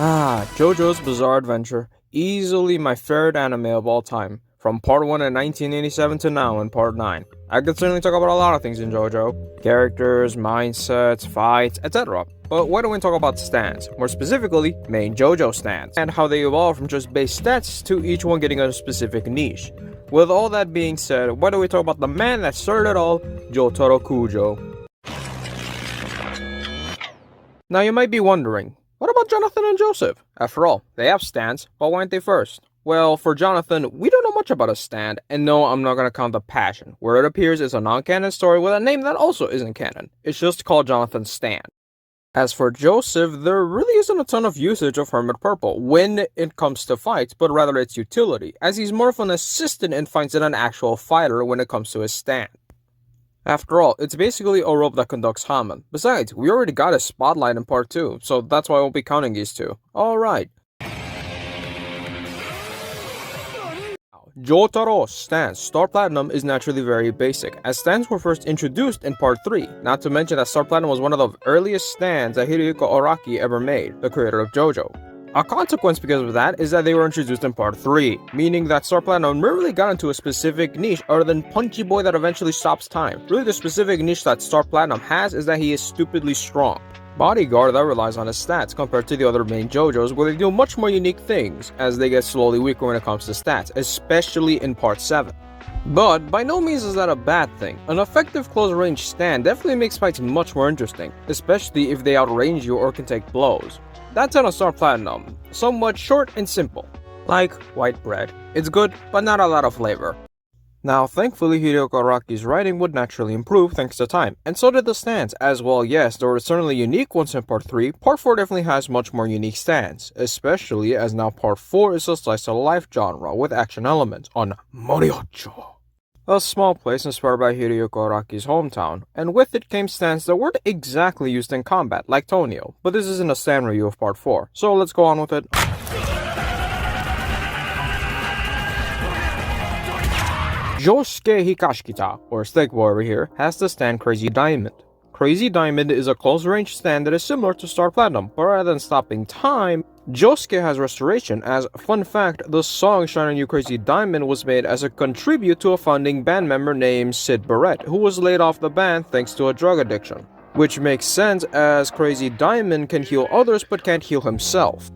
JoJo's Bizarre Adventure, easily my favorite anime of all time, from part 1 in 1987 to now in part 9. I could certainly talk about a lot of things in JoJo, characters, mindsets, fights, etc. But why don't we talk about stands, more specifically, main JoJo stands, and how they evolve from just base stats to each one getting a specific niche. With all that being said, why don't we talk about the man that started it all, Jotaro Kujo. Now you might be wondering, what about Jonathan and Joseph? After all, they have stands, but why aren't they first? Well, for Jonathan, we don't know much about a stand, and no, I'm not gonna count the passion. Where it appears is a non-canon story with a name that also isn't canon. It's just called Jonathan's Stand. As for Joseph, there really isn't a ton of usage of Hermit Purple when it comes to fights, but rather its utility, as he's more of an assistant and finds it an actual fighter when it comes to his stand. After all, it's basically a rope that conducts Haman. Besides, we already got a spotlight in part 2, so that's why I won't be counting these two. Alright. Jotaro's stance, Star Platinum, is naturally very basic, as stands were first introduced in part 3, not to mention that Star Platinum was one of the earliest stands that Hiroyuki Araki ever made, the creator of JoJo. A consequence because of that is that they were introduced in part 3, meaning that Star Platinum rarely got into a specific niche other than Punchy Boy that eventually stops time. Really, the specific niche that Star Platinum has is that he is stupidly strong. Bodyguard that relies on his stats compared to the other main JoJos where they do much more unique things as they get slowly weaker when it comes to stats, especially in part 7. But by no means is that a bad thing. An effective close range stand definitely makes fights much more interesting, especially if they outrange you or can take blows. That's on a Star Platinum, somewhat short and simple. Like white bread. It's good, but not a lot of flavor. Now, thankfully, Hiroyuki Araki's writing would naturally improve thanks to time, and so did the stands. As well, yes, there were certainly unique ones in part 3, part 4 definitely has much more unique stands, especially as now part 4 is a slice of life genre with action elements on Moriocho, a small place inspired by Hiroyuki Araki's hometown, and with it came stands that weren't exactly used in combat, like Tonio, but this isn't a stand review of part 4, so let's go on with it. Josuke Hikashikita, or Steak Boy over here, has the stand Crazy Diamond. Crazy Diamond is a close-range stand that is similar to Star Platinum, but rather than stopping time, Josuke has restoration as, fun fact, the song Shine On You Crazy Diamond was made as a contribute to a founding band member named Sid Barrett, who was laid off the band thanks to a drug addiction. Which makes sense as Crazy Diamond can heal others but can't heal himself.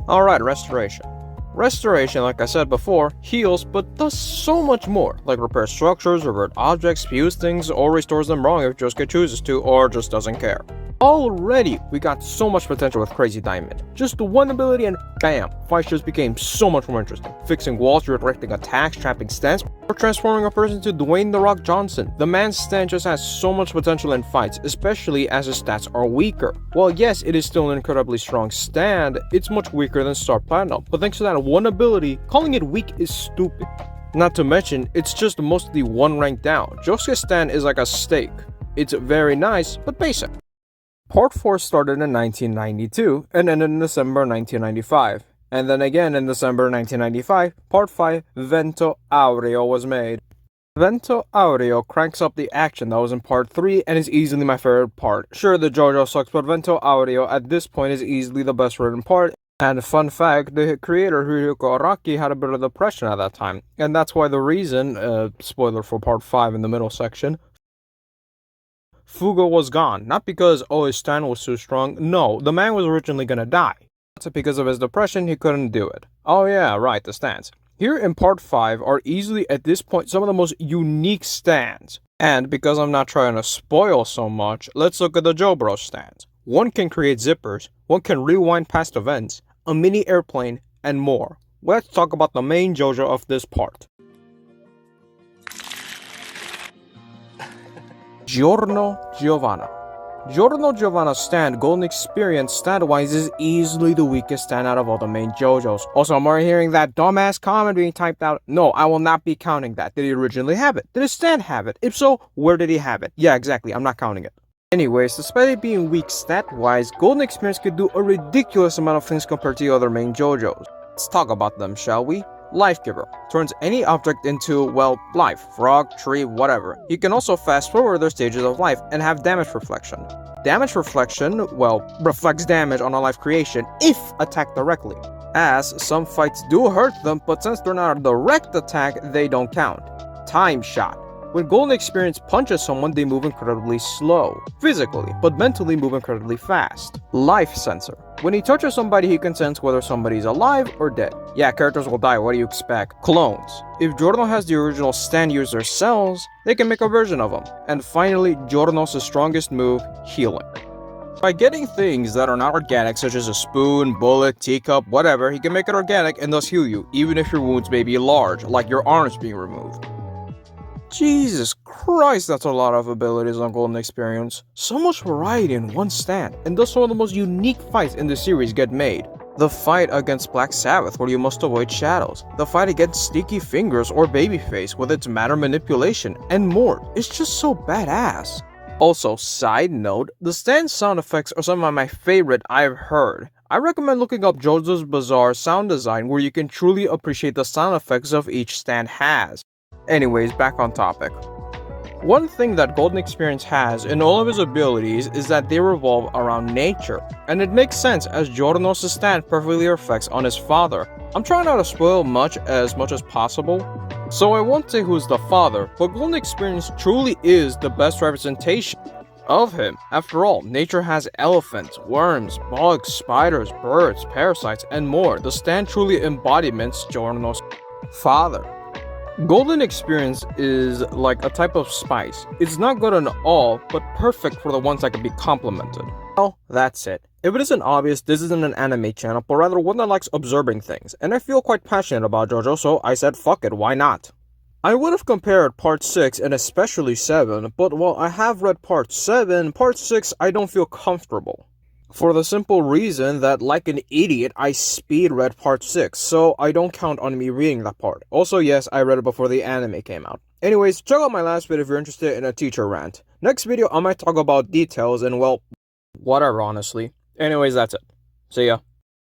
Alright, restoration. Restoration, like I said before, heals but does so much more, like repair structures, revert objects, fuse things, or restores them wrong if Josuke chooses to, or just doesn't care. Already, we got so much potential with Crazy Diamond. Just one ability and bam, fights just became so much more interesting. Fixing walls, redirecting attacks, trapping stands, or transforming a person to Dwayne "The Rock" Johnson. The man's stand just has so much potential in fights, especially as his stats are weaker. While yes, it is still an incredibly strong stand, it's much weaker than Star Platinum, but thanks to that one ability, calling it weak is stupid. Not to mention, it's just mostly one rank down. Josuke's stand is like a steak. It's very nice, but basic. Part 4 started in 1992 and ended in December 1995. And then again in December 1995, Part 5, Vento Aureo was made. Vento Aureo cranks up the action that was in Part 3 and is easily my favorite part. Sure, the JoJo sucks, but Vento Aureo at this point is easily the best written part. And fun fact, the creator Hiroyuki Araki had a bit of depression at that time. And that's why the reason, spoiler for Part 5 in the middle section, Fugo was gone. Not because, oh, his stand was too strong. No, the man was originally gonna die. That's because of his depression, he couldn't do it. Oh yeah, right, the stands. Here in Part 5 are easily at this point some of the most unique stands. And because I'm not trying to spoil so much, let's look at the Jobro stands. One can create zippers, one can rewind past events, a mini airplane, and more. Let's talk about the main JoJo of this part. Giorno Giovanna. Giorno Giovanna's stand, Golden Experience, stat-wise is easily the weakest stand out of all the main JoJos. Also, I'm already hearing that dumbass comment being typed out. No, I will not be counting that. Did he originally have it? Did his stand have it? If so, where did he have it? Yeah, exactly, I'm not counting it. Anyways, despite it being weak stat-wise, Golden Experience could do a ridiculous amount of things compared to the other main JoJos. Let's talk about them, shall we? Life Giver turns any object into, well, life, frog, tree, whatever. He can also fast forward their stages of life and have damage reflection. Damage reflection, well, reflects damage on a life creation if attacked directly, as some fights do hurt them, but since they're not a direct attack, they don't count. Time Shot. When Golden Experience punches someone, they move incredibly slow, physically, but mentally move incredibly fast. Life Sensor. When he touches somebody, he can sense whether somebody's alive or dead. Yeah, characters will die, what do you expect? Clones. If Giorno has the original stand user cells, they can make a version of them. And finally, Giorno's strongest move, Healing. By getting things that are not organic, such as a spoon, bullet, teacup, whatever, he can make it organic and thus heal you, even if your wounds may be large, like your arms being removed. Jesus Christ, that's a lot of abilities on Golden Experience. So much variety in one stand, and thus some of the most unique fights in the series get made. The fight against Black Sabbath, where you must avoid shadows. The fight against Sticky Fingers or Babyface with its matter manipulation, and more. It's just so badass. Also, side note, the stand sound effects are some of my favorite I've heard. I recommend looking up JoJo's Bizarre sound design, where you can truly appreciate the sound effects of each stand has. Anyways, back on topic. One thing that Golden Experience has in all of his abilities is that they revolve around nature, and it makes sense as Giorno's stand perfectly reflects on his father. I'm trying not to spoil much as possible, so I won't say who's the father, but Golden Experience truly is the best representation of him. After all, nature has elephants, worms, bugs, spiders, birds, parasites, and more. The stand truly embodiments Giorno's father. Golden Experience is like a type of spice. It's not good in all, but perfect for the ones that can be complemented. Well, that's it. If it isn't obvious, this isn't an anime channel, but rather one that likes observing things, and I feel quite passionate about JoJo, so I said fuck it, why not? I would have compared Part 6 and especially 7, but while I have read Part 7, Part 6 I don't feel comfortable. For the simple reason that, like an idiot, I speed read Part 6, so I don't count on me reading that part. Also, yes, I read it before the anime came out. Anyways, check out my last video if you're interested in a teacher rant. Next video, I might talk about details and, well, whatever, honestly. Anyways, that's it. See ya.